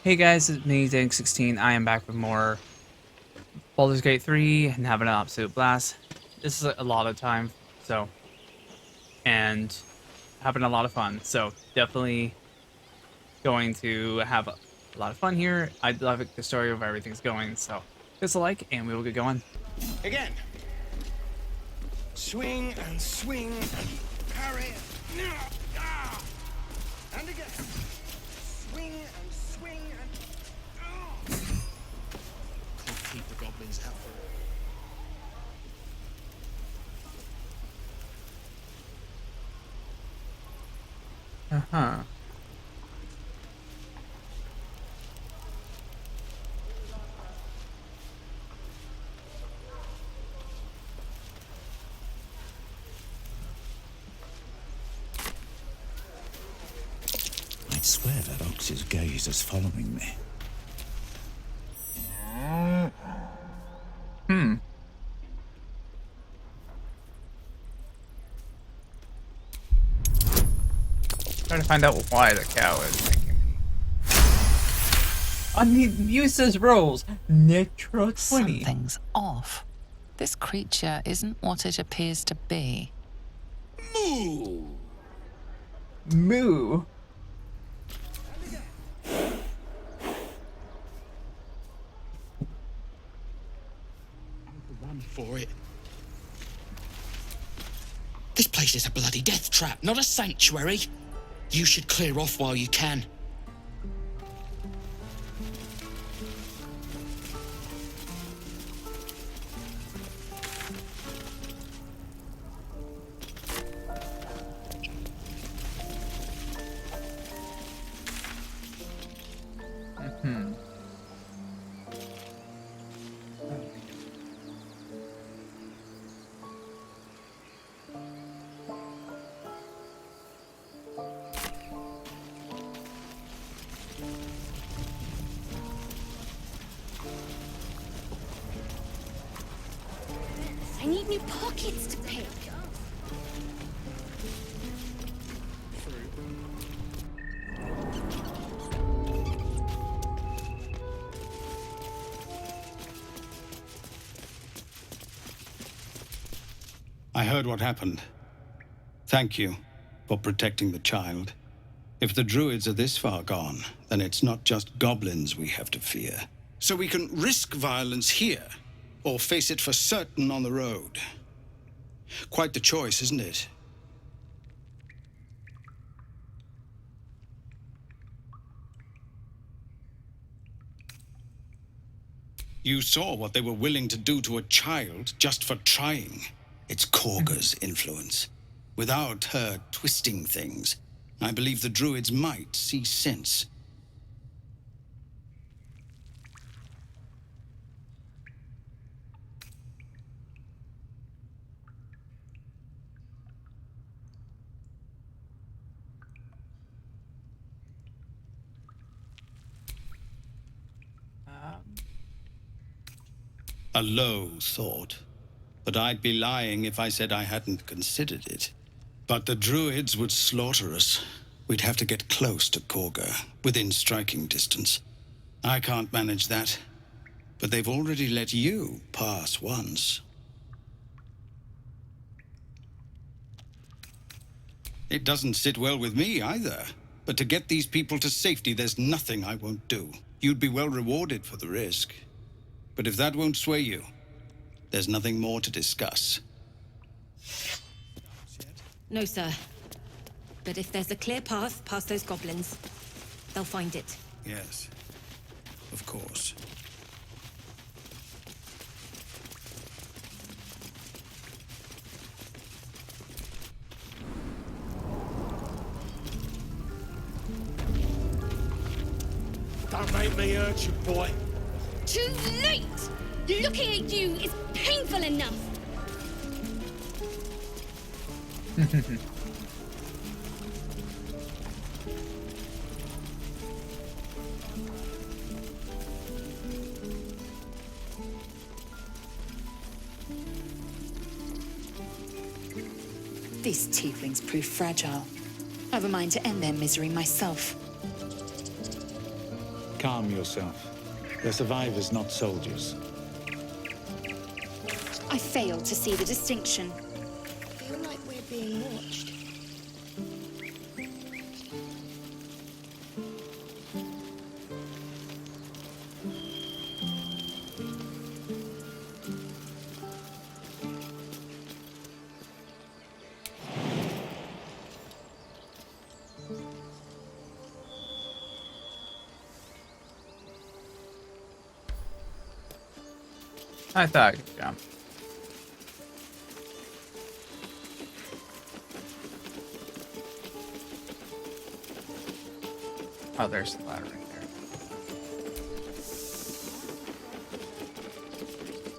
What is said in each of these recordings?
Hey guys, it's me, Dank16. I am back with more Baldur's Gate 3 and having an absolute blast. This is a lot of time, and having a lot of fun. So definitely going to have a lot of fun here. I love the story of where everything's going. So give us a like and we will get going. Again. Swing and swing and parry. Ah! And again. Swing and swing and. Can't keep the goblins out. Uh-huh. I swear that ox's gaze is following me. Trying to find out why the cow is making me. Unused rolls. Nitro 20. Something's off. This creature isn't what it appears to be. Moo! Moo. Run for it. This place is a bloody death trap, not a sanctuary. You should clear off while you can. I need new pockets to pick. I heard what happened. Thank you for protecting the child. If the druids are this far gone, then it's not just goblins we have to fear. So we can risk violence here, or face it for certain on the road. Quite the choice, isn't it? You saw what they were willing to do to a child just for trying. It's Korga's influence. Without her twisting things, I believe the druids might see sense. A low thought. But I'd be lying if I said I hadn't considered it. But the druids would slaughter us. We'd have to get close to Korga, within striking distance. I can't manage that. But they've already let you pass once. It doesn't sit well with me either. But to get these people to safety, there's nothing I won't do. You'd be well rewarded for the risk. But if that won't sway you, there's nothing more to discuss. No, sir. But if there's a clear path past those goblins, they'll find it. Yes, of course. Don't make me hurt you, boy. Too late! Looking at you is painful enough! These tieflings prove fragile. I've a mind to end their misery myself. Calm yourself. They're survivors, not soldiers. I fail to see the distinction. I feel like we're being watched. I thought I could jump. Oh, there's the ladder right there.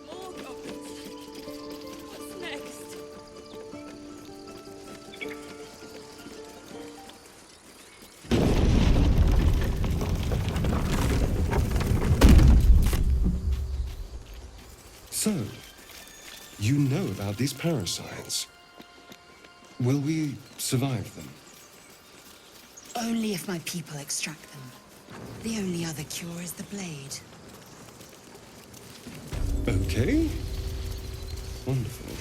More goblins. What's next? So, you know about these parasites. Will we survive them? Only if my people extract them. The only other cure is the blade. Okay. Wonderful.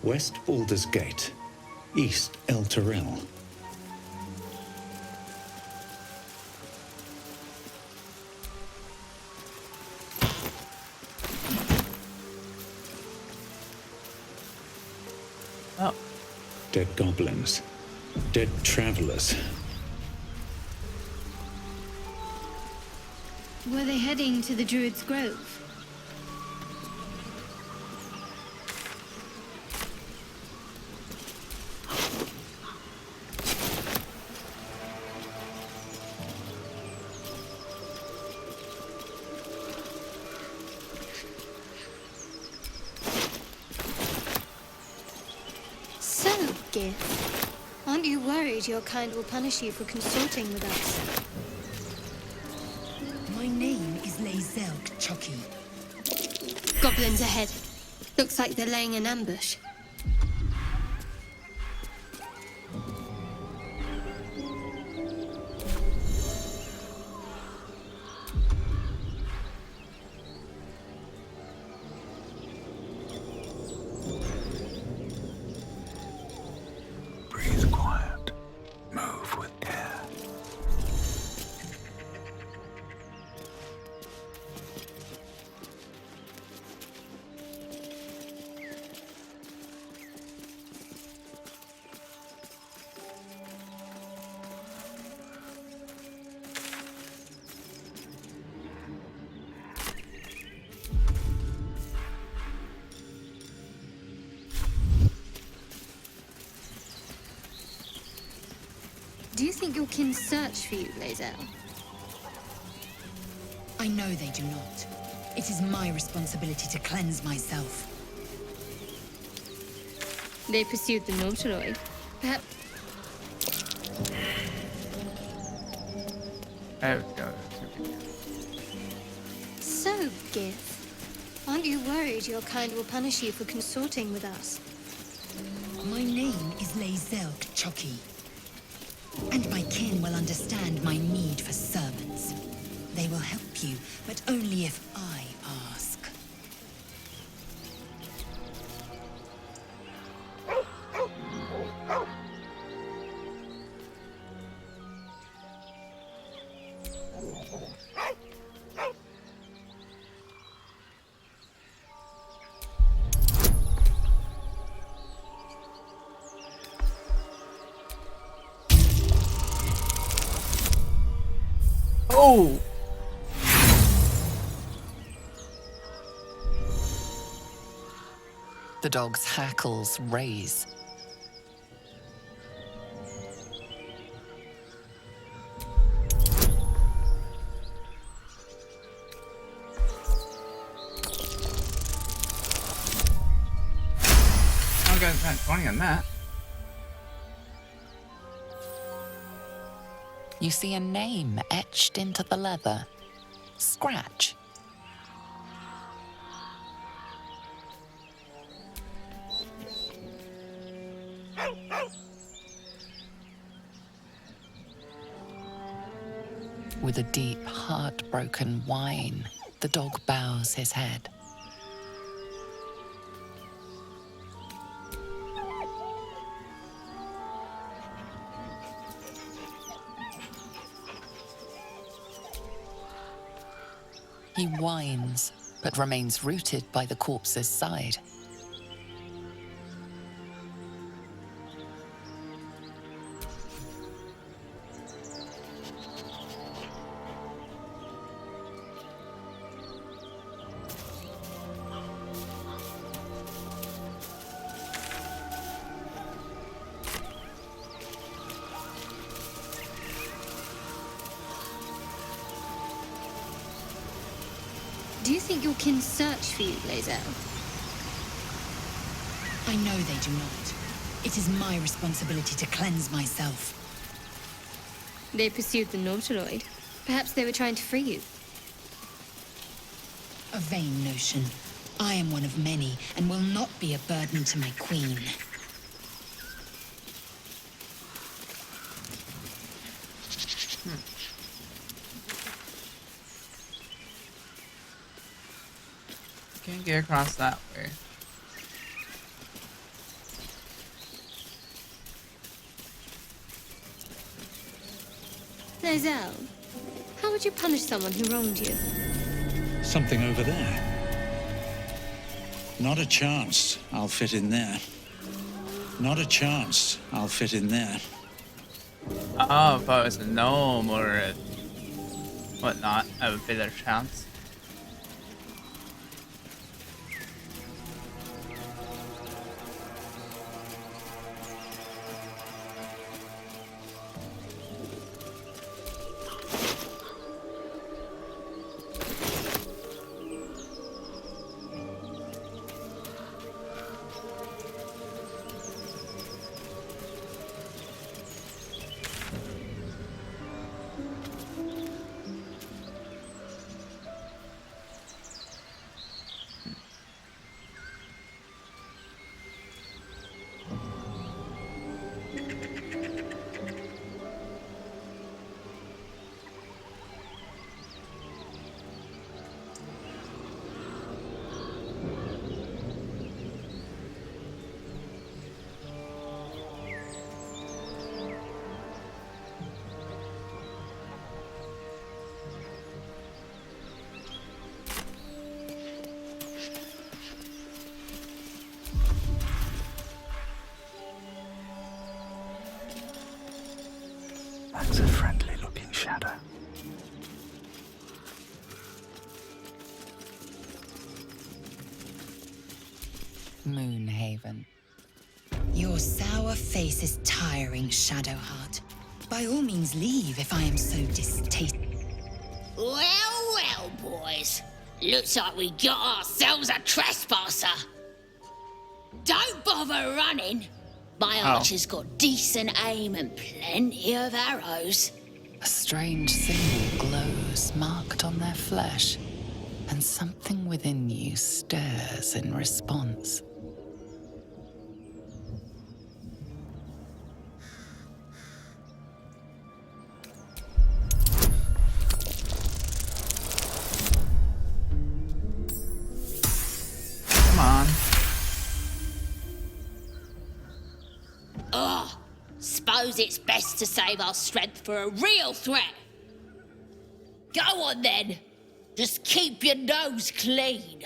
West Baldur's Gate, East El Terrell. Oh, Dead goblins. Dead travelers. Were they heading to the Druid's Grove? So, Gith, aren't you worried your kind will punish you for consorting with us? My name is Lazelk Chucky. Goblins ahead. Looks like they're laying an ambush. Breathe quiet. Move with care. Do you think your kin search for you, Lazel? I know they do not. It is my responsibility to cleanse myself. They pursued the Nautiloid. Perhaps there we go. so, Gith. Aren't you worried your kind will punish you for consorting with us? My name is Lazelk Chucky. And my kin will understand my need for servants. They will help you, but only if I ask. Oh! The dog's hackles raise. I'm going to 20 on that. You see a name etched into the leather. Scratch. With a deep, heartbroken whine, the dog bows his head. He whines, but remains rooted by the corpse's side. Do you think your kin search for you, Lae'zel? I know they do not. It is my responsibility to cleanse myself. They pursued the Nautiloid. Perhaps they were trying to free you. A vain notion. I am one of many, and will not be a burden to my queen. Can't get across that way. Lae'zel, how would you punish someone who wronged you? Something over there. Not a chance I'll fit in there. Not a chance I'll fit in there. Oh, if I was a gnome or a whatnot, I would be their chance. That's a friendly-looking shadow. Moonhaven. Your sour face is tiring, Shadowheart. By all means leave if I am so distasteful. Well, well, boys. Looks like we got ourselves a trespasser. Don't bother running. My archer's got decent aim and plenty of arrows. A strange symbol glows, marked on their flesh, and something within you stirs in response. Come on. Suppose it's best to save our strength for a real threat. Go on then. Just keep your nose clean.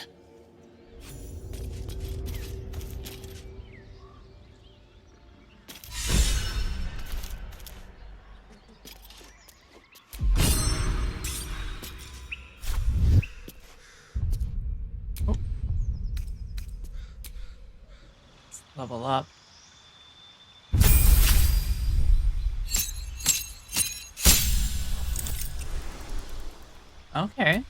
Level up. Okay.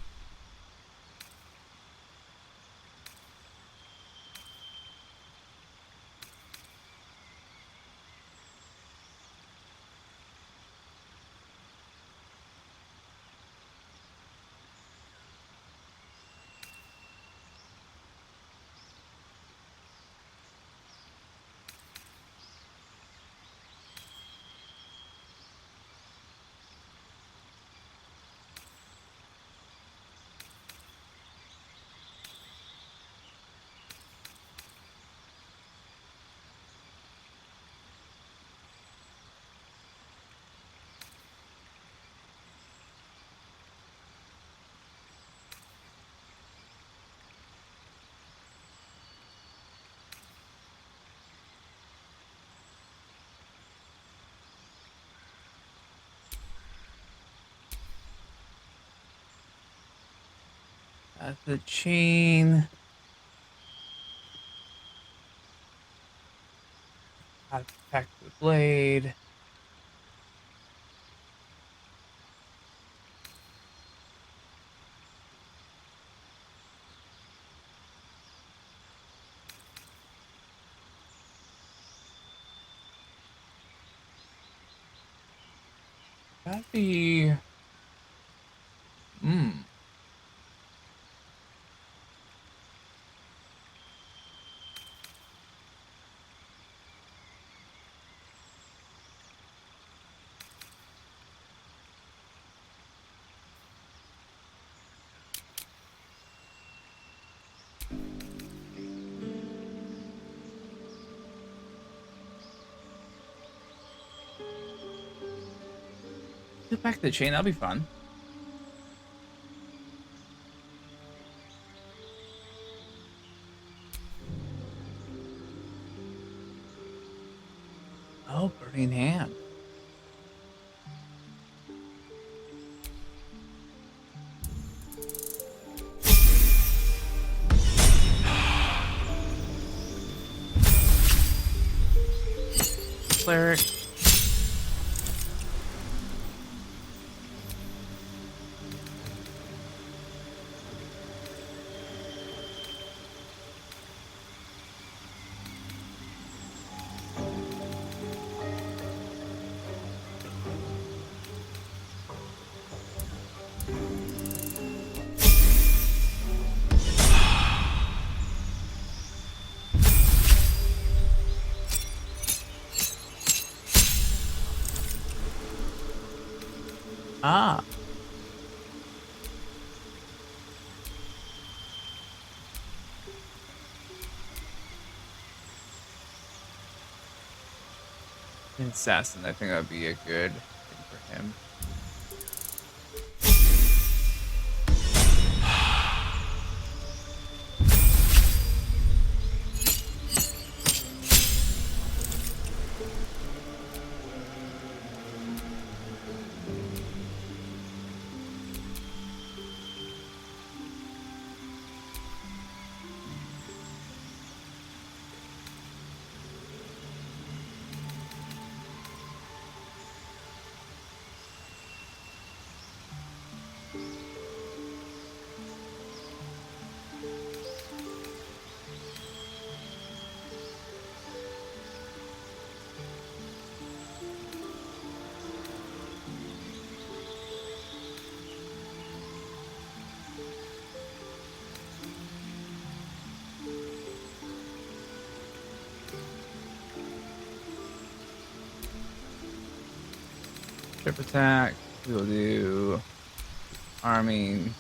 The chain. How to protect the blade. That'd be. Put back the chain. That'll be fun. Oh, burning hand. Cleric. Ah. Assassin, I think that would be a good thing for him. Trip attack. We will do arming.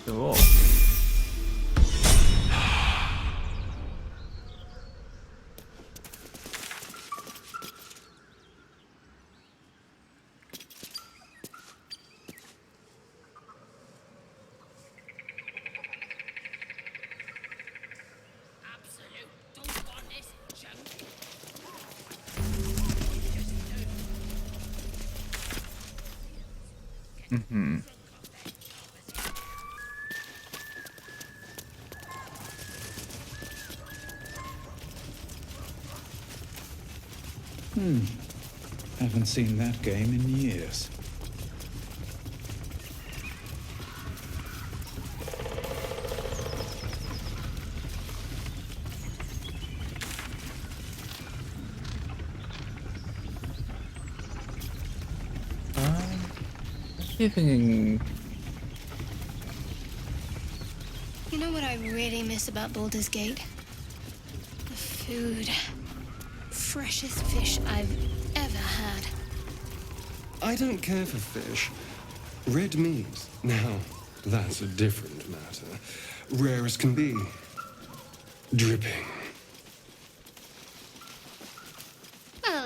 Cool. Mm-hmm. Haven't seen that game in years. See if we can. You know what I really miss about Baldur's Gate? The food. Freshest fish I've ever had. I don't care for fish. Red meat, now, that's a different matter. Rare as can be. Dripping.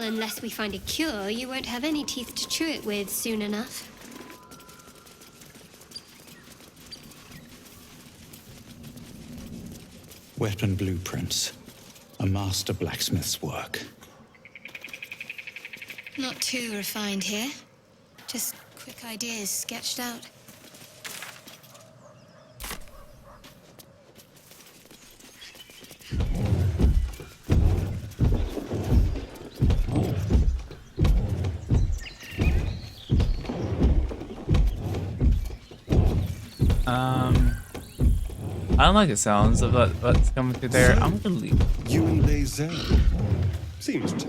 unless we find a cure, you won't have any teeth to chew it with soon enough. Weapon blueprints. A master blacksmith's work. Not too refined here. Just quick ideas sketched out. I don't like the sounds of what's coming through there. I'm gonna leave. You and Lae'zel. Seems to.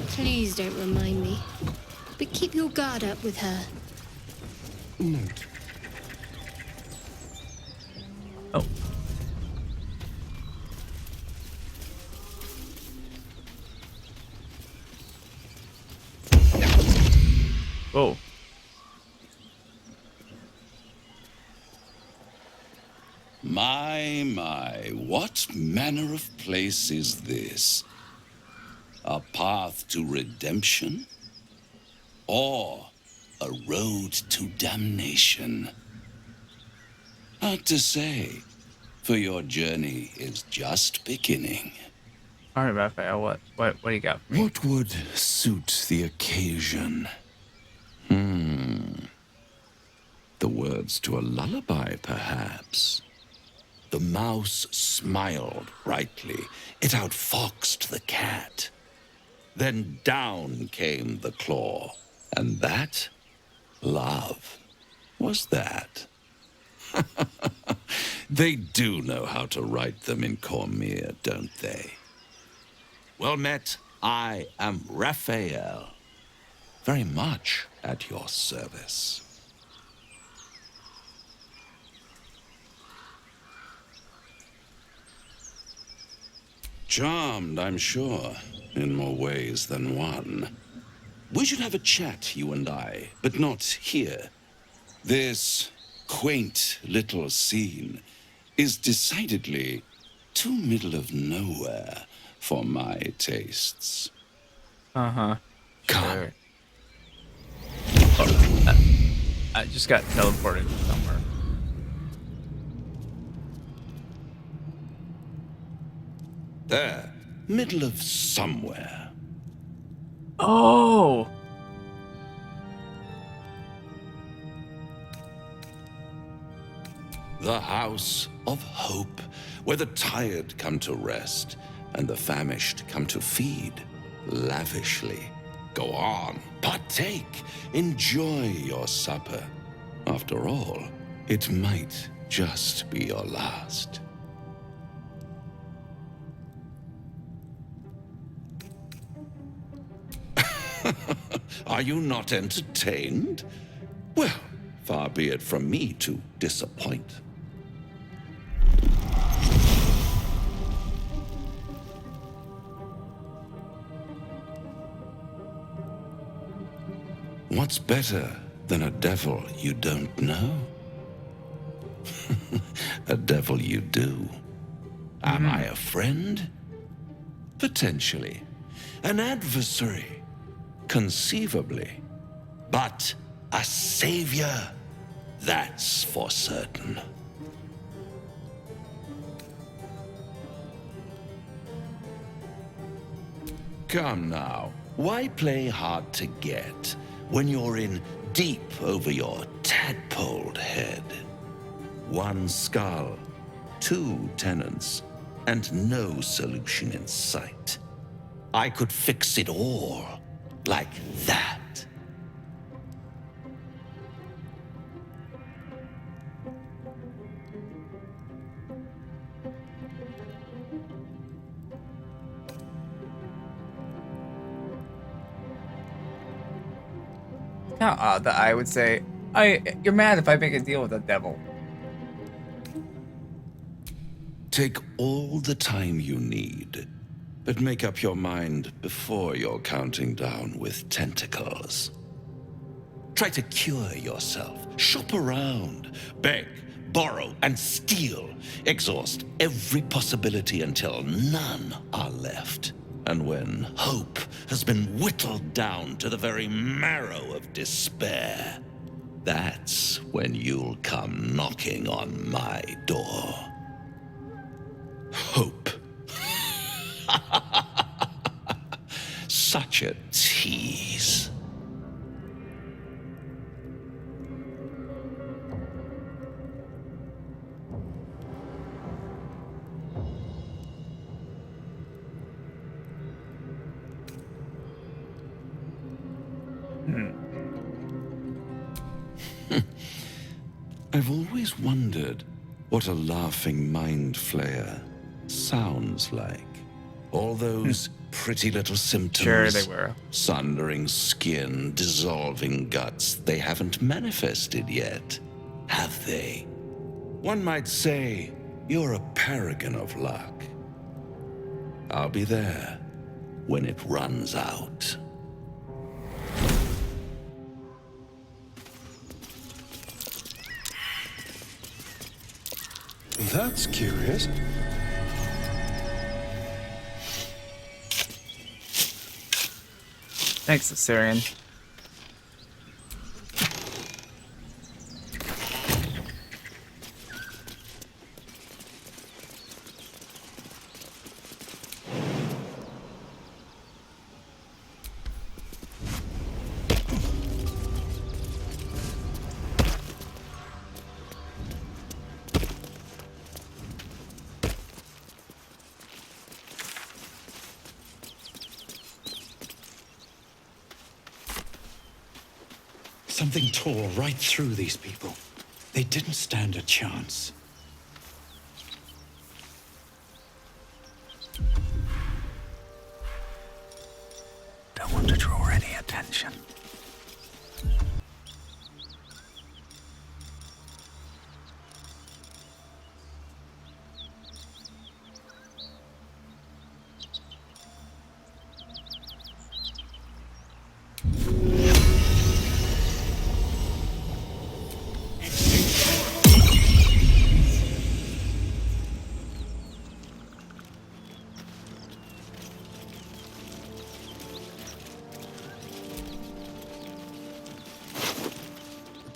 Please don't remind me. But keep your guard up with her. Note. Oh. Whoa. My, what manner of place is this? A path to redemption? Or a road to damnation? Hard to say, for your journey is just beginning. All right, Raphael, what do you got for me? What would suit the occasion? The words to a lullaby, perhaps. The mouse smiled brightly. It outfoxed the cat. Then down came the claw. And that, love, was that. They do know how to write them in Cormyr, don't they? Well met, I am Raphael. Very much at your service. Charmed, I'm sure, in more ways than one. We should have a chat, you and I, but not here. This quaint little scene is decidedly too middle of nowhere for my tastes. Uh-huh. Come. Sure. Oh, I just got teleported somewhere. There, middle of somewhere. Oh! The House of Hope, where the tired come to rest and the famished come to feed lavishly. Go on, partake, enjoy your supper. After all, it might just be your last. Are you not entertained? Well, far be it from me to disappoint. What's better than a devil you don't know? A devil you do. Am I a friend? Potentially. An adversary? Conceivably. But a savior? That's for certain. Come now, why play hard to get when you're in deep over your tadpoled head? One skull, two tenants, and no solution in sight. I could fix it all, like that. Kind of odd that I would say, you're mad if I make a deal with the devil. Take all the time you need, but make up your mind before you're counting down with tentacles. Try to cure yourself. Shop around. Beg, borrow, and steal. Exhaust every possibility until none are left. And when hope has been whittled down to the very marrow of despair, that's when you'll come knocking on my door. Hope. Such a tease. I've always wondered what a laughing mind flayer sounds like. All those pretty little symptoms. Sure they were. Sundering skin, dissolving guts. They haven't manifested yet, have they? One might say you're a paragon of luck. I'll be there when it runs out. That's curious. Thanks, Assyrian. Something tore right through these people. They didn't stand a chance. Don't want to draw any attention.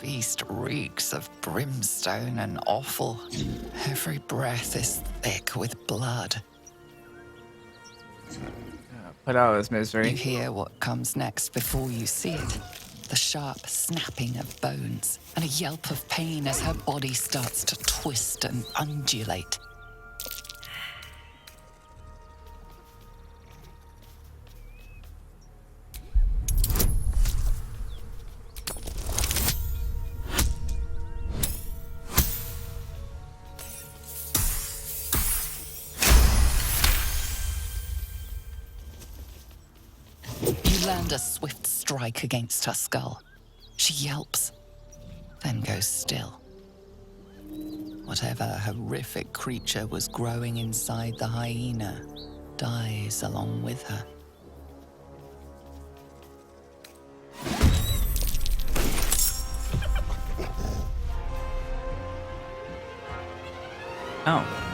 Beast reeks of brimstone and offal. Every breath is thick with blood. Put out this misery. You hear what comes next before you see it. The sharp snapping of bones and a yelp of pain as her body starts to twist and undulate. Land a swift strike against her skull. She yelps, then goes still. Whatever horrific creature was growing inside the hyena dies along with her. Oh.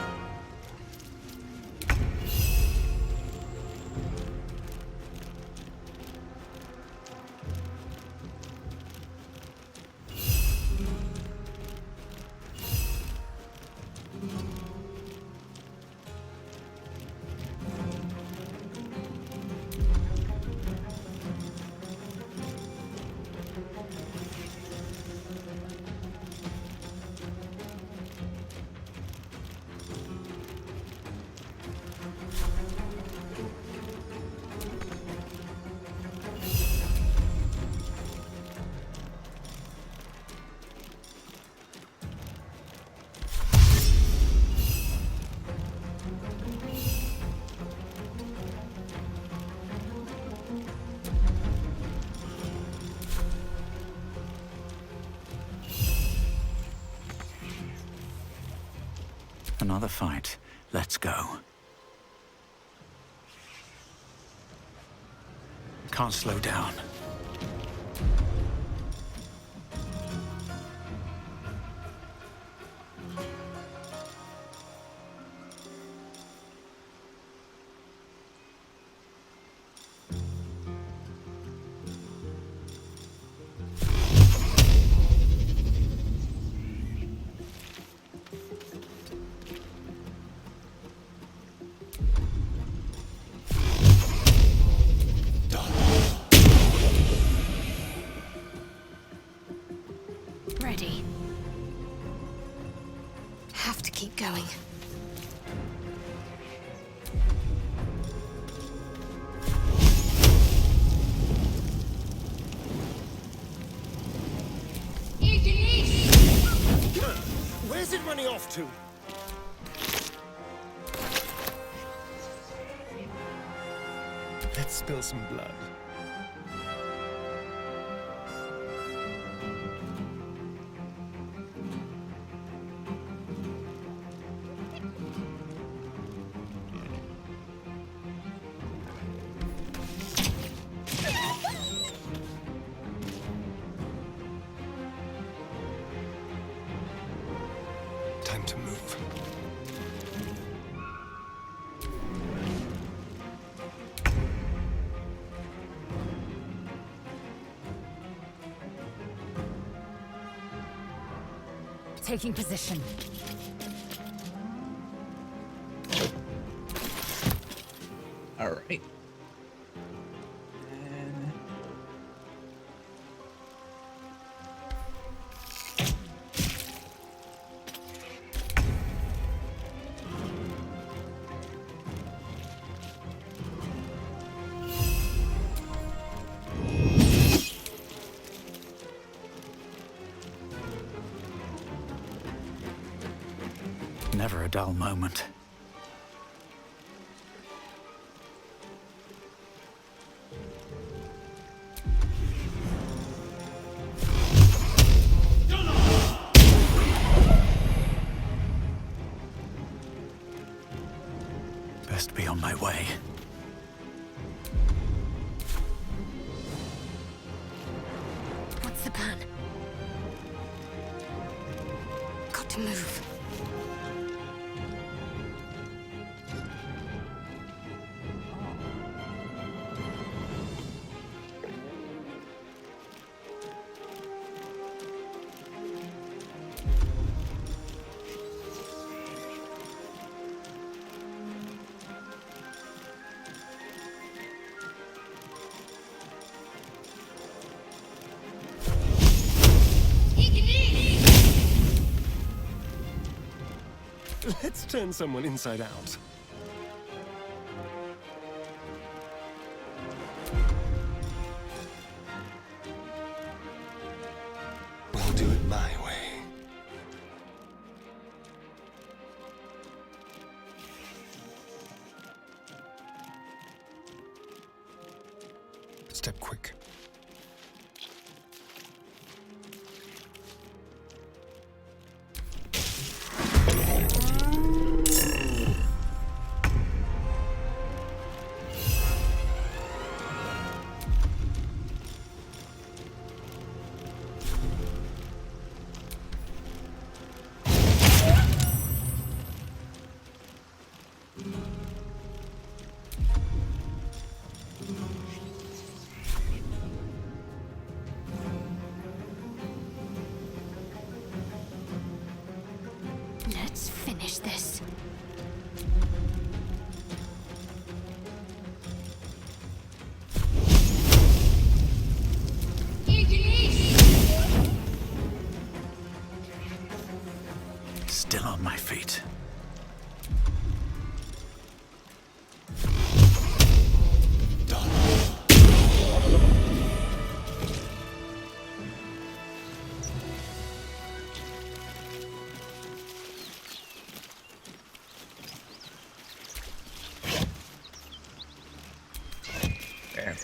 Another fight. Let's go. Can't slow down. to. Let's spill some blood. Time to move. Taking position. All right. And Never a dull moment. Best be on my way. What's the plan? Got to move. Let's turn someone inside out. We'll do it my way. Step quick. Let's finish this. Still on my feet. there.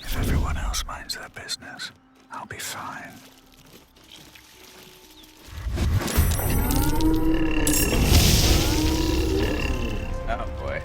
If everyone else minds their business, I'll be fine. Oh boy.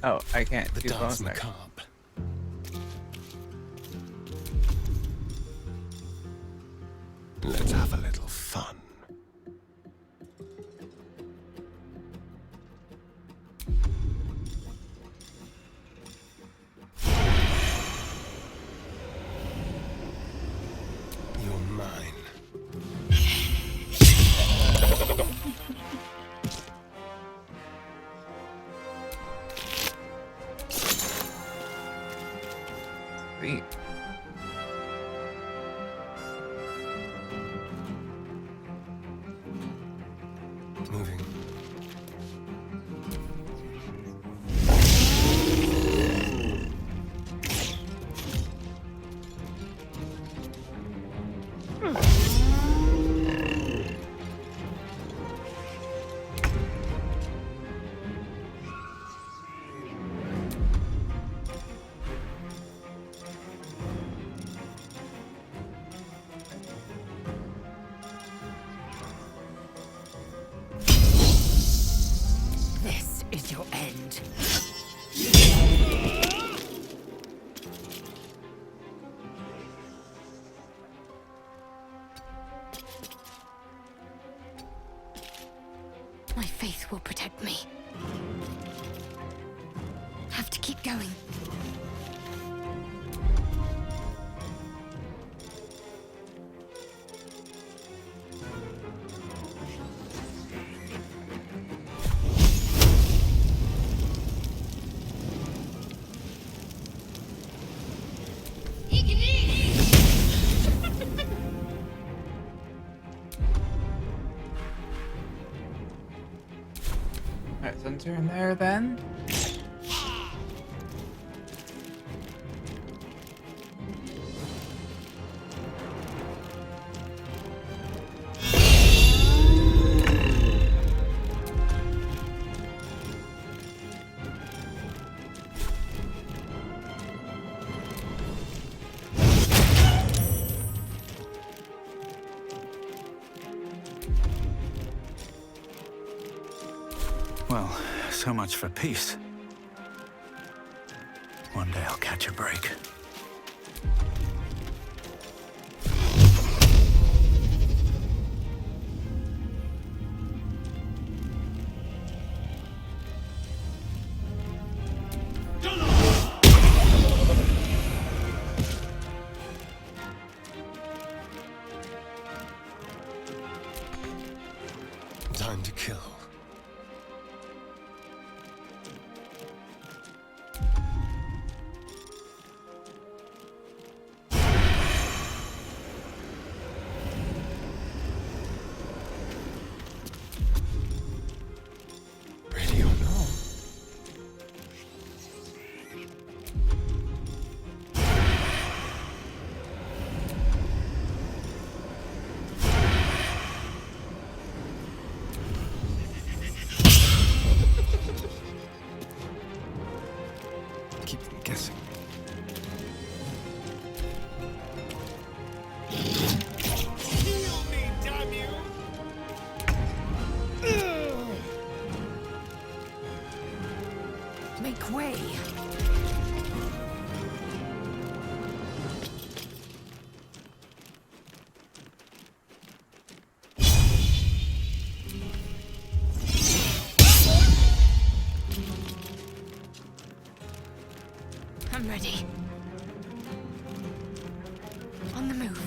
Oh, I can't The do dance bonus action. macabre. Let's have a little fun. You're mine. Sweet. Moving. This is your end. My faith will protect me. Have to keep going. Alright, center in there then. Well, so much for peace. One day I'll catch a break. Time to kill. Ready or not? Keep them guessing. Heal me, damn you! Make way. I'm ready. On the move.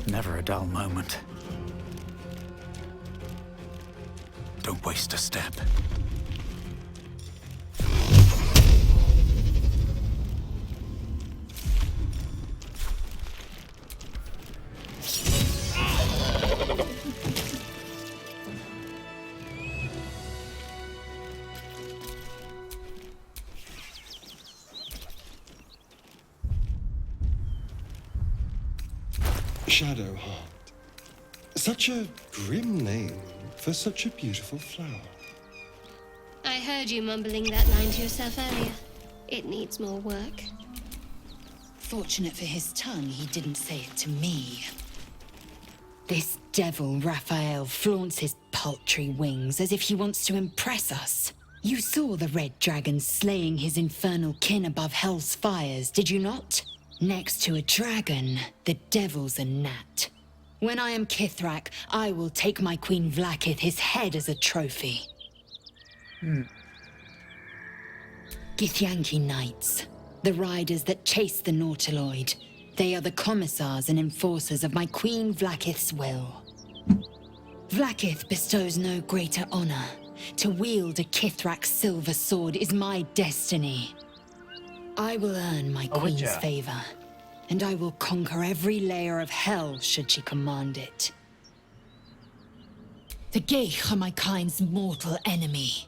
Never a dull moment. Don't waste a step. Shadowheart. Such a grim name for such a beautiful flower. I heard you mumbling that line to yourself earlier. It needs more work. Fortunate for his tongue, he didn't say it to me. This devil, Raphael, flaunts his paltry wings as if he wants to impress us. You saw the red dragon slaying his infernal kin above hell's fires, did you not? Next to a dragon, the devil's a gnat. When I am Kithrak, I will take my Queen Vlaakith his head as a trophy. Githyanki Knights, the riders that chase the Nautiloid. They are the commissars and enforcers of my Queen Vlaakith's will. Vlaakith bestows no greater honor. To wield a Kithrak's silver sword is my destiny. I will earn my queen's favor, and I will conquer every layer of hell should she command it. The Geich are my kind's mortal enemy.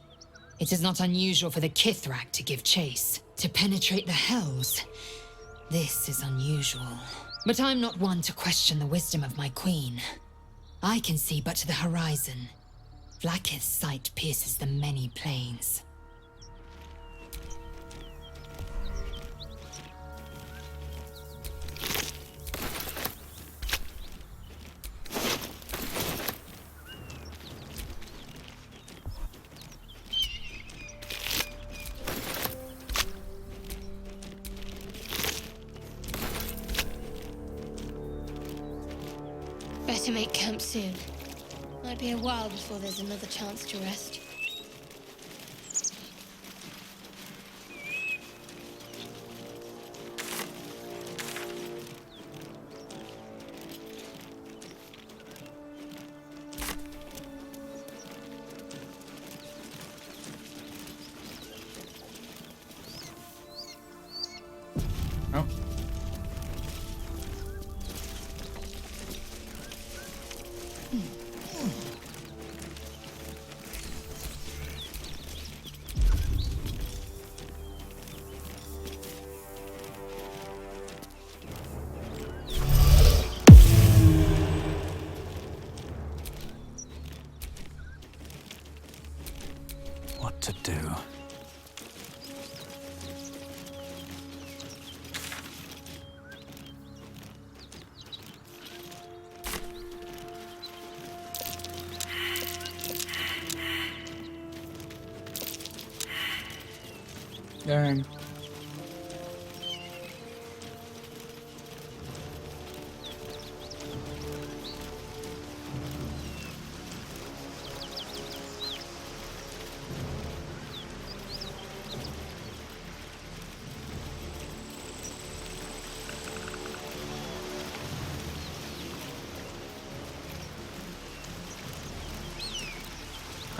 It is not unusual for the Kithrak to give chase, to penetrate the hells. This is unusual. But I'm not one to question the wisdom of my queen. I can see but to the horizon. Vlaakith's sight pierces the many planes. Better make camp soon. Might be a while before there's another chance to rest. Oh. What to do? Dang.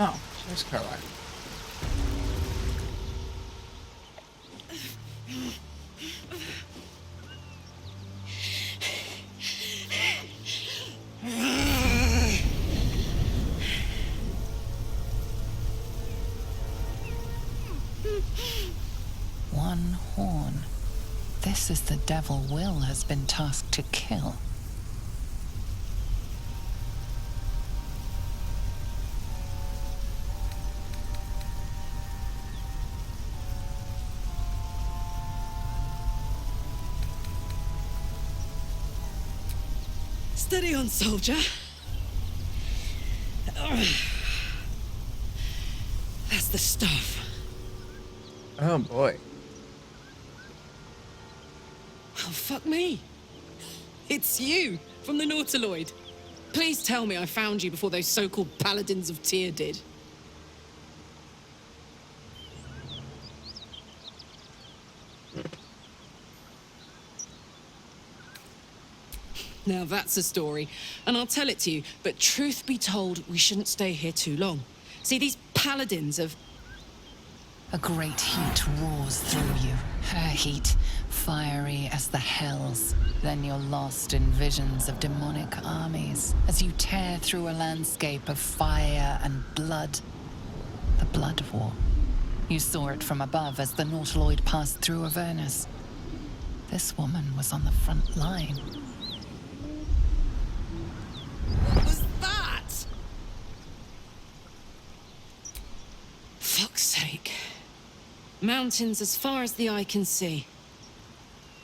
Oh, there's Caroline. One horn. This is the devil Will has been tasked to kill. Steady on, soldier. That's the stuff. Oh boy. Oh, fuck me. It's you, from the Nautiloid. Please tell me I found you before those so-called paladins of Tyr did. Now that's a story, and I'll tell it to you, but truth be told, we shouldn't stay here too long. See, these paladins of... A great heat roars through you. Her heat, fiery as the hells. Then you're lost in visions of demonic armies as you tear through a landscape of fire and blood. The blood war. You saw it from above as the Nautiloid passed through Avernus. This woman was on the front line. Mountains as far as the eye can see.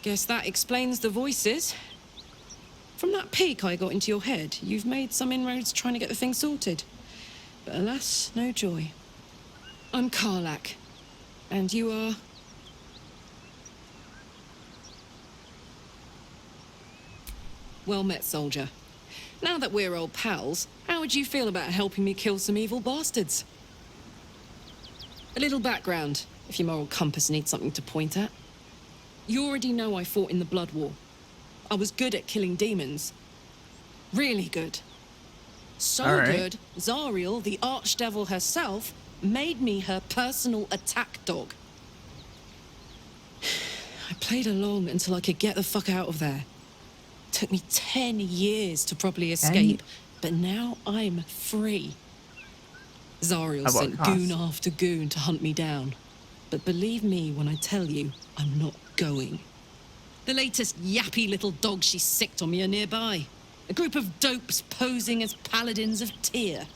Guess that explains the voices. From that peek I got into your head, you've made some inroads trying to get the thing sorted. But alas, no joy. I'm Karlak. And you are... Well met, soldier. Now that we're old pals, how would you feel about helping me kill some evil bastards? A little background, if your moral compass needs something to point at. You already know I fought in the Blood War. I was good at killing demons. Really good. So good, Zariel, the archdevil herself, made me her personal attack dog. I played along until I could get the fuck out of there. Took me 10 years to properly escape, but now I'm free. Zariel sent goon after goon to hunt me down. But believe me when I tell you, I'm not going. The latest yappy little dogs she sicked on me are nearby. A group of dopes posing as paladins of Tyr.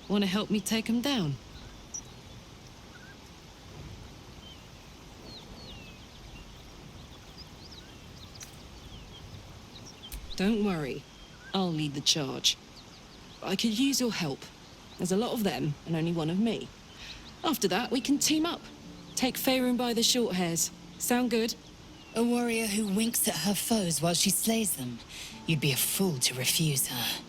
Want to help me take them down? Don't worry, I'll lead the charge. I could use your help. There's a lot of them, and only one of me. After that, we can team up. Take Faerun by the short hairs. Sound good? A warrior who winks at her foes while she slays them. You'd be a fool to refuse her.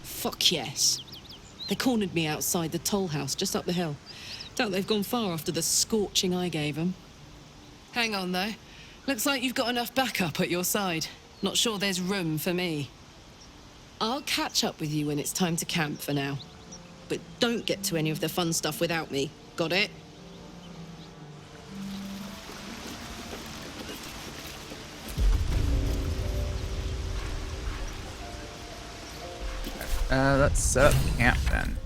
Fuck yes. They cornered me outside the toll house just up the hill. Doubt they've gone far after the scorching I gave them. Hang on, though. Looks like you've got enough backup at your side. Not sure there's room for me. I'll catch up with you when it's time to camp for now. But don't get to any of the fun stuff without me. Got it? Let's set up camp then.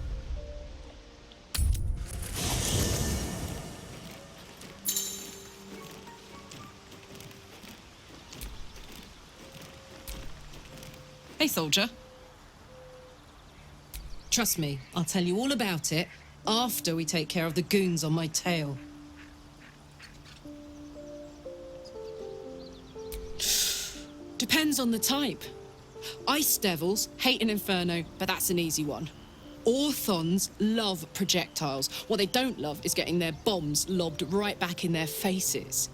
Hey, soldier. Trust me, I'll tell you all about it after we take care of the goons on my tail. Depends on the type. Ice devils hate an inferno, but that's an easy one. Orthons love projectiles. What they don't love is getting their bombs lobbed right back in their faces.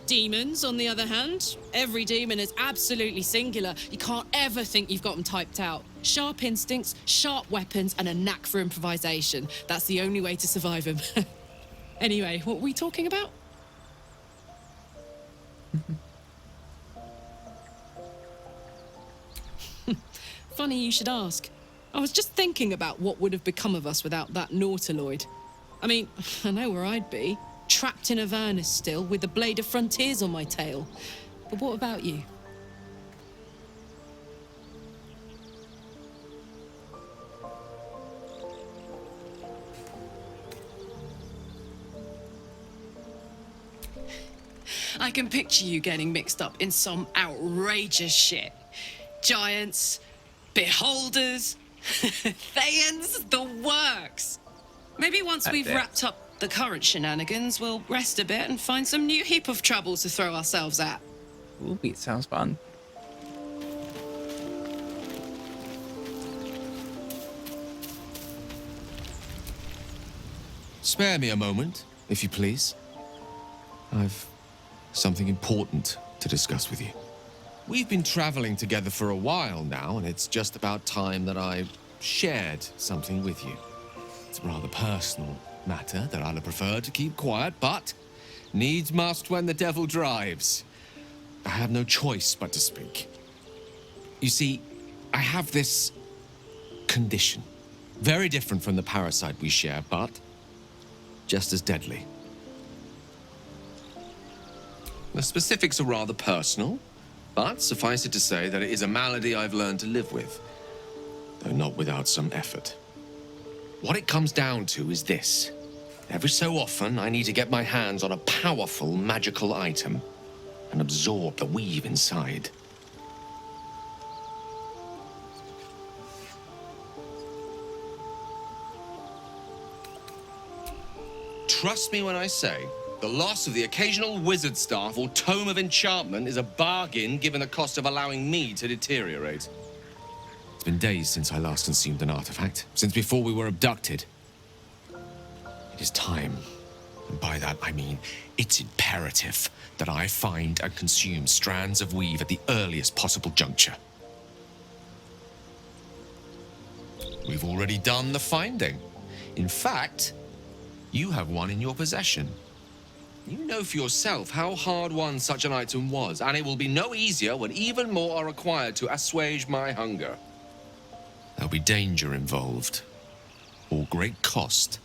Demons, on the other hand, every demon is absolutely singular. You can't ever think you've got them typed out. Sharp instincts, sharp weapons, and a knack for improvisation. That's the only way to survive them. Anyway, what were we talking about? Funny you should ask. I was just thinking about what would have become of us without that Nautiloid. I mean, I know where I'd be. Trapped in Avernus still, with the Blade of Frontiers on my tail. But what about you? I can picture you getting mixed up in some outrageous shit. Giants, beholders, Thayans, the works. Maybe once we've wrapped up the current shenanigans, we'll rest a bit and find some new heap of trouble to throw ourselves at. Ooh, it sounds fun. Spare me a moment, if you please. I've something important to discuss with you. We've been traveling together for a while now, and it's just about time that I shared something with you. It's a rather personal matter that I'd have preferred to keep quiet, but needs must when the devil drives. I have no choice but to speak. You see, I have this condition. Very different from the parasite we share, but just as deadly. The specifics are rather personal, but suffice it to say that it is a malady I've learned to live with, though not without some effort. What it comes down to is this. Every so often, I need to get my hands on a powerful magical item and absorb the weave inside. trust me when I say the loss of the occasional wizard staff or tome of enchantment is a bargain given the cost of allowing me to deteriorate. It's been days since I last consumed an artifact, since before we were abducted. It is time, and by that I mean it's imperative that I find and consume strands of weave at the earliest possible juncture. We've already done the finding. In fact, you have one in your possession. You know for yourself how hard won such an item was, and it will be no easier when even more are required to assuage my hunger. There'll be danger involved, or great cost.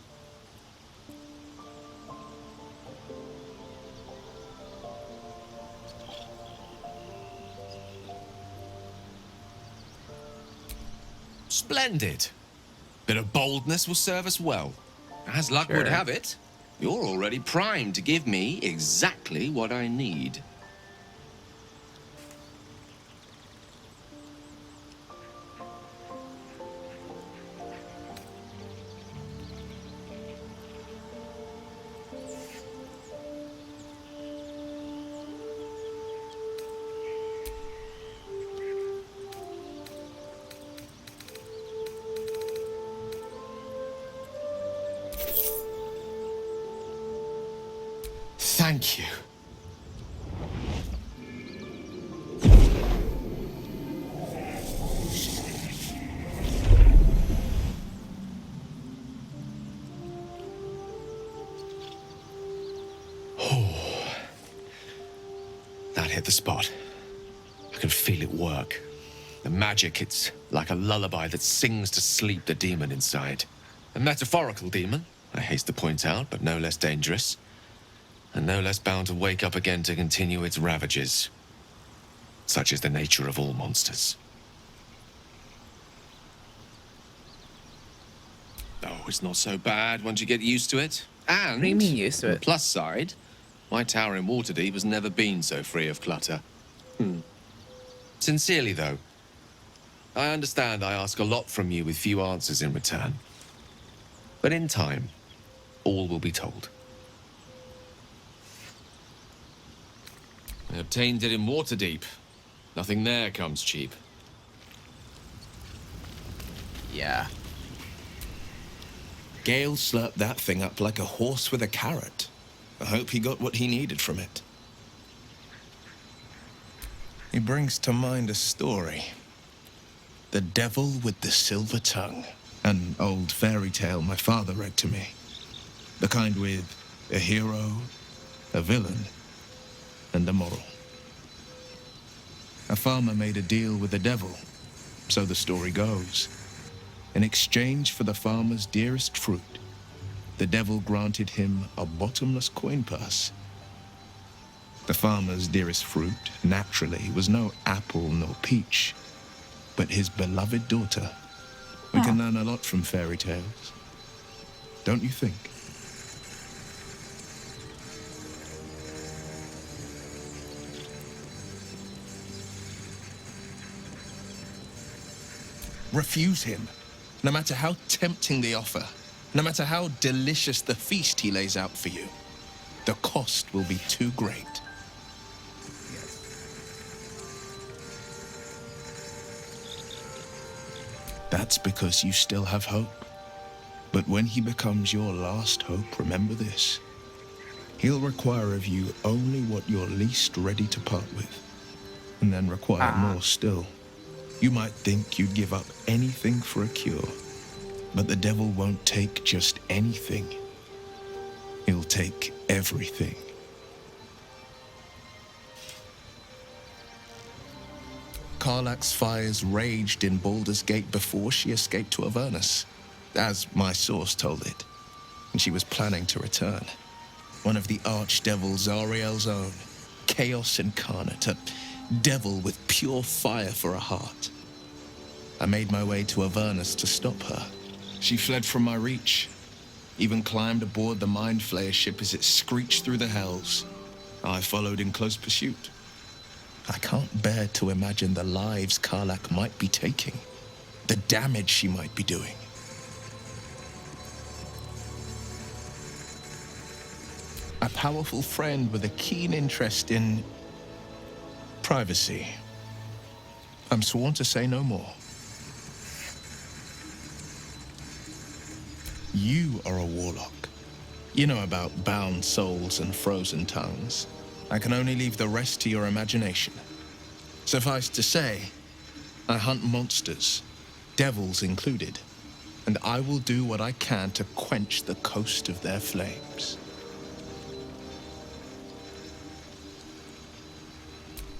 Splendid. Bit of boldness will serve us well. As luck would have it, you're already primed to give me exactly what I need. Thank you. Oh, that hit the spot. I can feel it work. The magic, it's like a lullaby that sings to sleep the demon inside. A metaphorical demon, I haste to point out, but no less dangerous. And no less bound to wake up again to continue its ravages. Such is the nature of all monsters. Oh, it's not so bad once you get used to it. And What do you mean used to on it? the plus side, my tower in Waterdeep has never been so free of clutter. Sincerely, though, I understand I ask a lot from you with few answers in return. But in time, all will be told. I obtained it in Waterdeep. Nothing there comes cheap. Yeah. Gale slurped that thing up like a horse with a carrot. I hope he got what he needed from it. He brings to mind a story. The Devil with the Silver Tongue. An old fairy tale my father read to me. The kind with a hero, a villain, and a moral. A farmer made a deal with the devil, so the story goes. In exchange for the farmer's dearest fruit, the devil granted him a bottomless coin purse. The farmer's dearest fruit, naturally, was no apple nor peach, but his beloved daughter. We can learn a lot from fairy tales, don't you think? Refuse him, no matter how tempting the offer, no matter how delicious the feast he lays out for you. The cost will be too great. That's because you still have hope. But when he becomes your last hope, remember this. He'll require of you only what you're least ready to part with, and then require more still. You might think you'd give up anything for a cure, but the devil won't take just anything. He'll take everything. Karlach's fires raged in Baldur's Gate before she escaped to Avernus, as my source told it, and she was planning to return. One of the archdevils Zariel's own, chaos incarnate, a devil with pure fire for a heart. I made my way to Avernus to stop her. She fled from my reach, even climbed aboard the Mind Flayer ship as it screeched through the hells. I followed in close pursuit. I can't bear to imagine the lives Karlach might be taking, the damage she might be doing. A powerful friend with a keen interest in privacy. I'm sworn to say no more. You are a warlock. You know about bound souls and frozen tongues. I can only leave the rest to your imagination. Suffice to say, I hunt monsters, devils included, and I will do what I can to quench the coast of their flames.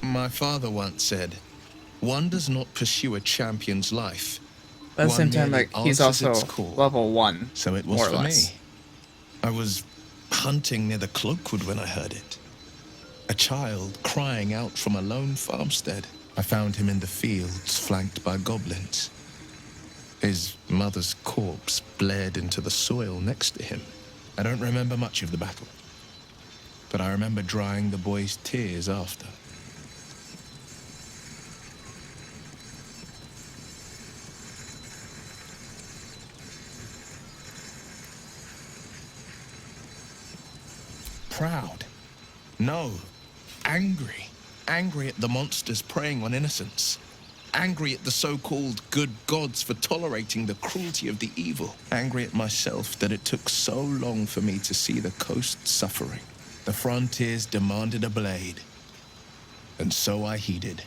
My father once said, one does not pursue a champion's life. But at the same One time, merely like, he's answers also its call. level 1. So it was more or for less. me. I was hunting near the Cloakwood when I heard it. A child crying out from a lone farmstead. I found him in the fields, flanked by goblins. His mother's corpse bled into the soil next to him. I don't remember much of the battle, but I remember drying the boy's tears after. Proud. No. Angry. Angry at the monsters preying on innocents. Angry at the so-called good gods for tolerating the cruelty of the evil. Angry at myself that it took so long for me to see the coast suffering. The frontiers demanded a blade. And so I heeded.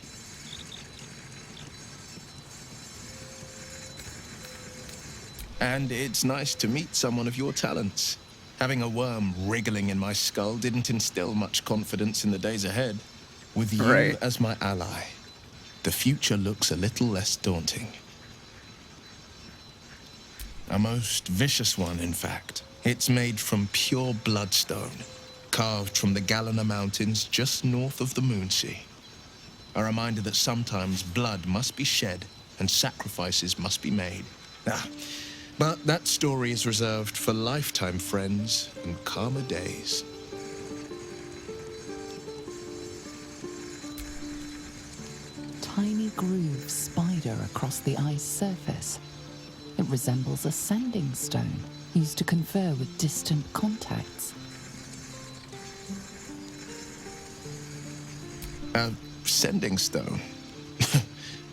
And it's nice to meet someone of your talents. Having a worm wriggling in my skull didn't instill much confidence in the days ahead. With you as my ally, the future looks a little less daunting. A most vicious one, in fact. It's made from pure bloodstone, carved from the Galena Mountains just north of the Moonsea. A reminder that sometimes blood must be shed and sacrifices must be made. But that story is reserved for lifetime friends and calmer days. Tiny grooves spider across the ice surface. It resembles a sanding stone used to confer with distant contacts. A sending stone?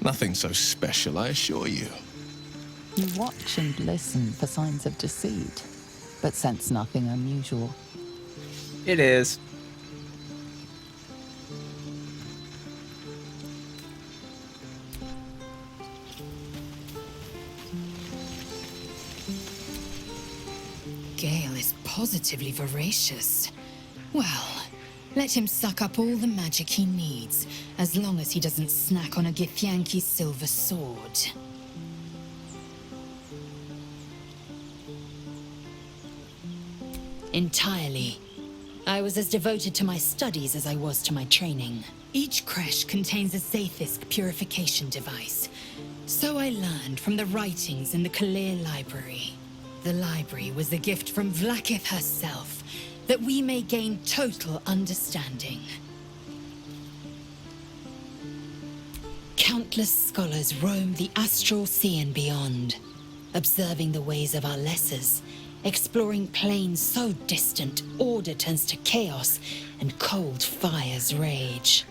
Nothing so special, I assure you. You watch and listen for signs of deceit, but sense nothing unusual. It is. Gale is positively voracious. Well, let him suck up all the magic he needs, as long as he doesn't snack on a Githyanki's silver sword. Entirely. I was as devoted to my studies as I was to my training. Each creche contains a Zaithisk purification device. So I learned from the writings in the Kalir Library. The library was the gift from Vlaakith herself, that we may gain total understanding. Countless scholars roam the astral sea and beyond, observing the ways of our lessers, exploring planes so distant, order turns to chaos, and cold fires rage.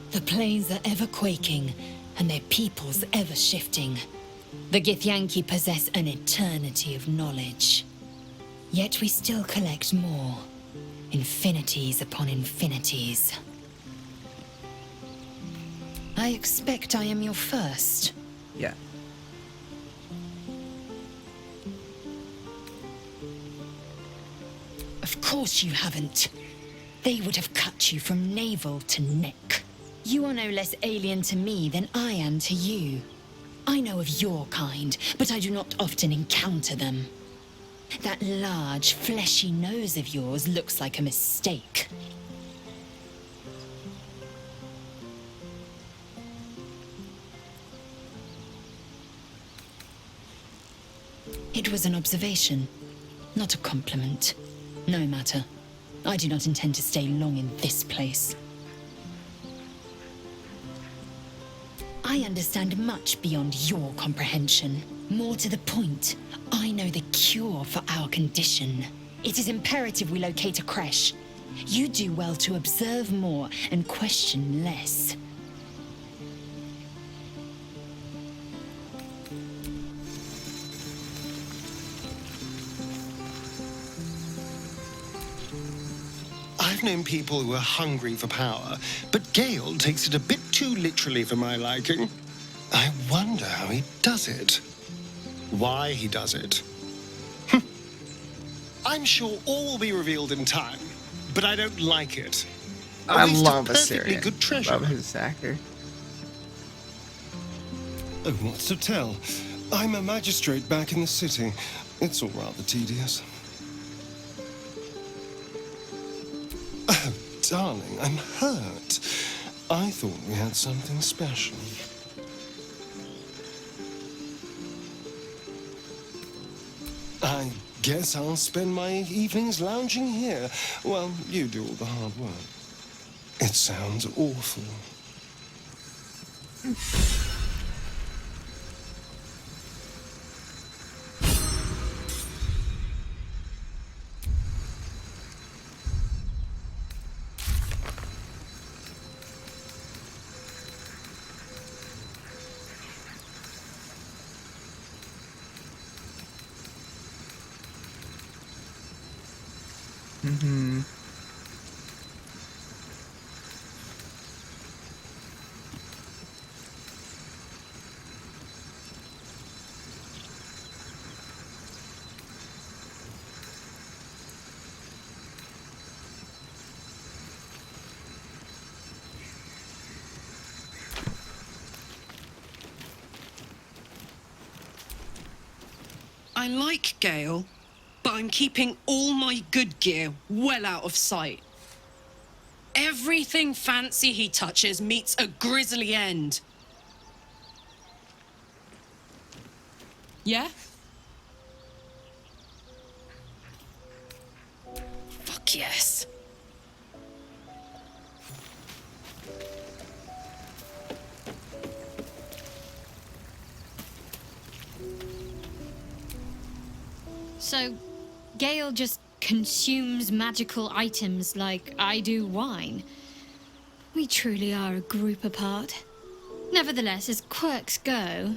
The planes are ever quaking, and their peoples ever shifting. The Githyanki possess an eternity of knowledge. Yet we still collect more. Infinities upon infinities. I expect I am your first. Yeah. Of course you haven't. They would have cut you from navel to neck. You are no less alien to me than I am to you. I know of your kind, but I do not often encounter them. That large, fleshy nose of yours looks like a mistake. It was an observation, not a compliment. No matter. I do not intend to stay long in this place. I understand much beyond your comprehension. More to the point, I know the cure for our condition. It is imperative we locate a creche. You do well to observe more and question less. I've known people who are hungry for power, but Gale takes it a bit too literally for my liking. I wonder how he does it. Why he does it. I'm sure all will be revealed in time, but I don't like it. I waste of love perfectly Assyrian. good treasure. Love his actor. Oh, what's to tell? I'm a magistrate back in the city. It's all rather tedious. Oh, darling, I'm hurt. I thought we had something special. I guess I'll spend my evenings lounging here while you do all the hard work. It sounds awful. Mm-hmm. I like Gale, but I'm keeping all my good gear well out of sight. Everything fancy he touches meets a grisly end. Yeah? Fuck yes. So, Gale just consumes magical items like I do wine. We truly are a group apart. Nevertheless, as quirks go,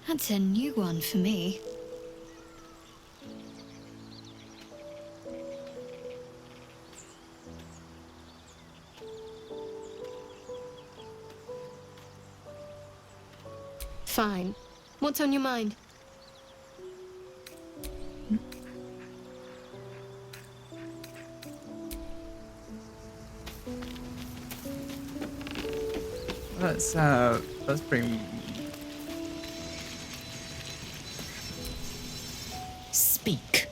that's a new one for me. Fine. What's on your mind? Let's bring. Speak.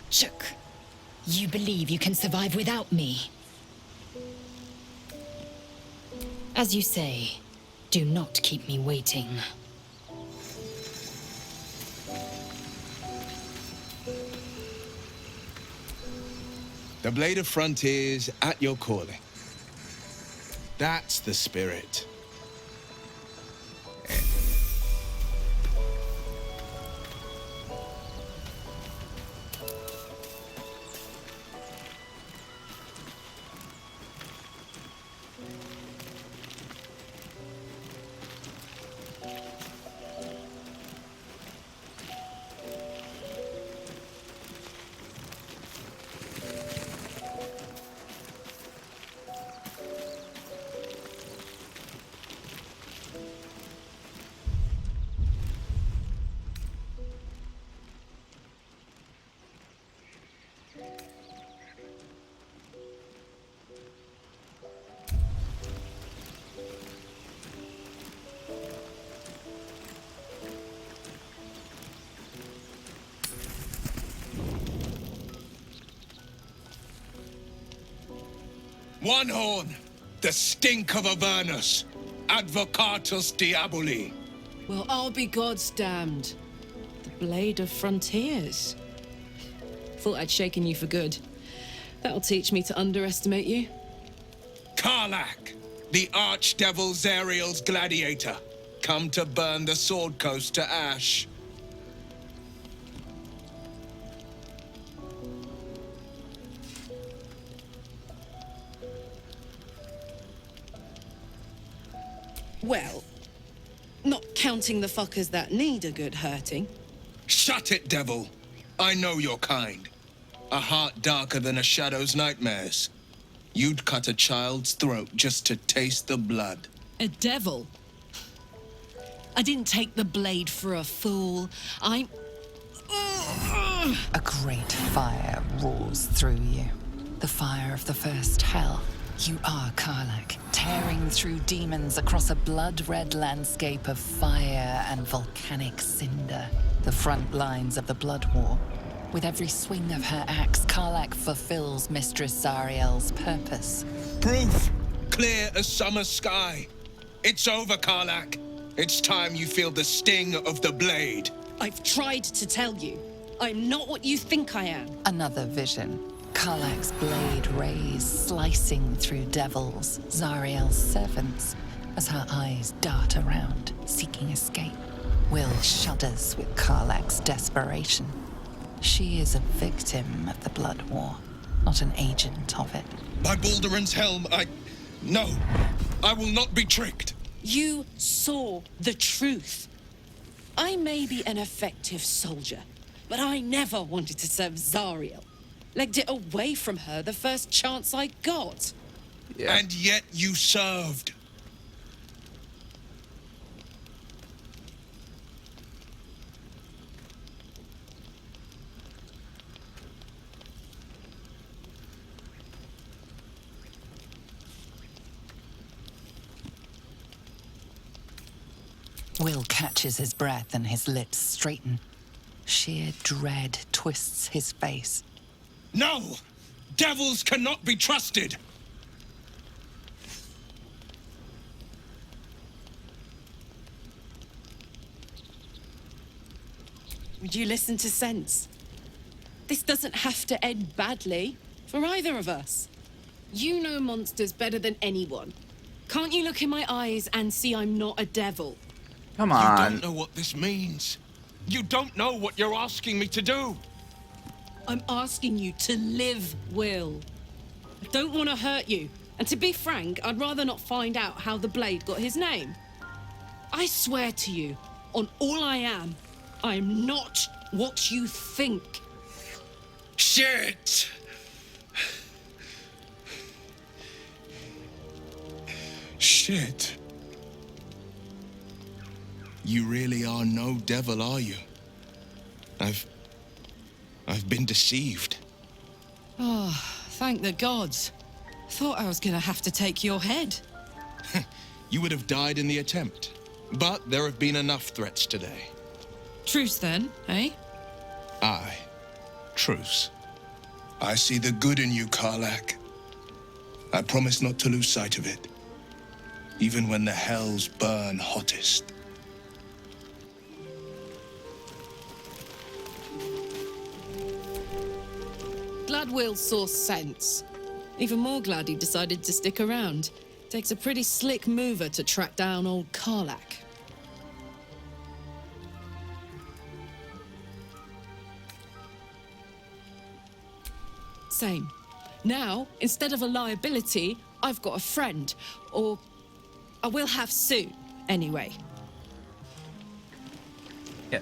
Chook, you believe you can survive without me? As you say, do not keep me waiting. The Blade of Frontiers at your calling. That's the spirit. One horn, the stink of Avernus, Advocatus Diaboli. Well, I'll be God's damned. The Blade of Frontiers. Thought I'd shaken you for good. That'll teach me to underestimate you. Karlak, The Archdevil Zariel's gladiator, come to burn the Sword Coast to ash. Well, not counting the fuckers that need a good hurting. Shut it, devil. I know your kind. A heart darker than a shadow's nightmares. You'd cut a child's throat just to taste the blood. A devil? I didn't take the blade for a fool. I'm... A great fire roars through you. The fire of the first hell. You are Karlach, tearing through demons across a blood-red landscape of fire and volcanic cinder. The front lines of the Blood War. With every swing of her axe, Karlach fulfills Mistress Zariel's purpose. Proof! Clear as summer sky. It's over, Karlach. It's time you feel the sting of the blade. I've tried to tell you. I'm not what you think I am. Another vision. Karlach's blade rays slicing through devils, Zariel's servants, as her eyes dart around, seeking escape. Will shudders with Karlach's desperation. She is a victim of the Blood War, not an agent of it. By Balduran's helm, No, I will not be tricked. You saw the truth. I may be an effective soldier, but I never wanted to serve Zariel. Legged it away from her the first chance I got. Yeah. And yet you served. Will catches his breath and his lips straighten. Sheer dread twists his face. No! Devils cannot be trusted! Would you listen to sense? This doesn't have to end badly for either of us. You know monsters better than anyone. Can't you look in my eyes and see I'm not a devil? Come on. You don't know what this means. You don't know what you're asking me to do. I'm asking you to live, Will. I don't want to hurt you. And to be frank, I'd rather not find out how the blade got his name. I swear to you, on all I am not what you think. Shit! Shit. You really are no devil, are you? I've been deceived. Oh, thank the gods. Thought I was gonna have to take your head. You would have died in the attempt. But there have been enough threats today. Truce then, eh? Aye. Truce. I see the good in you, Karlach. I promise not to lose sight of it. Even when the hells burn hottest. Glad Will saw sense. Even more glad he decided to stick around. Takes a pretty slick mover to track down old Karlach. Same. Now, instead of a liability, I've got a friend. Or I will have soon, anyway. Yeah.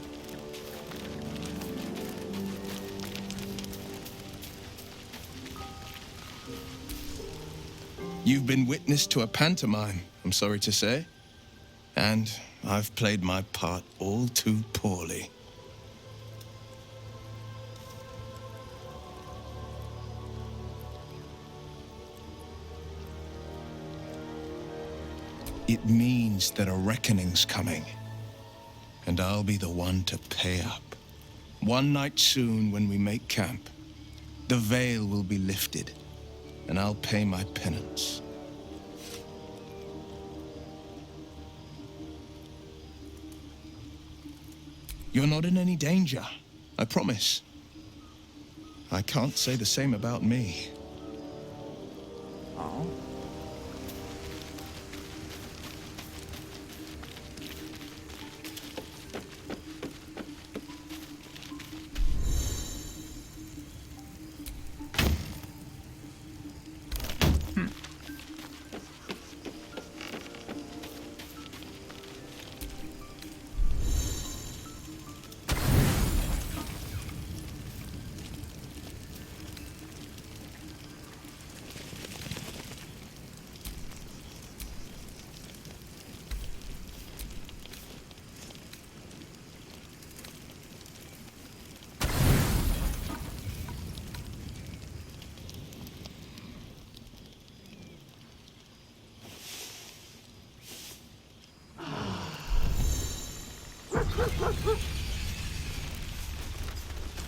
You've been witness to a pantomime, I'm sorry to say. And I've played my part all too poorly. It means that a reckoning's coming. And I'll be the one to pay up. One night soon when we make camp, the veil will be lifted. And I'll pay my penance. You're not in any danger, I promise. I can't say the same about me. Oh.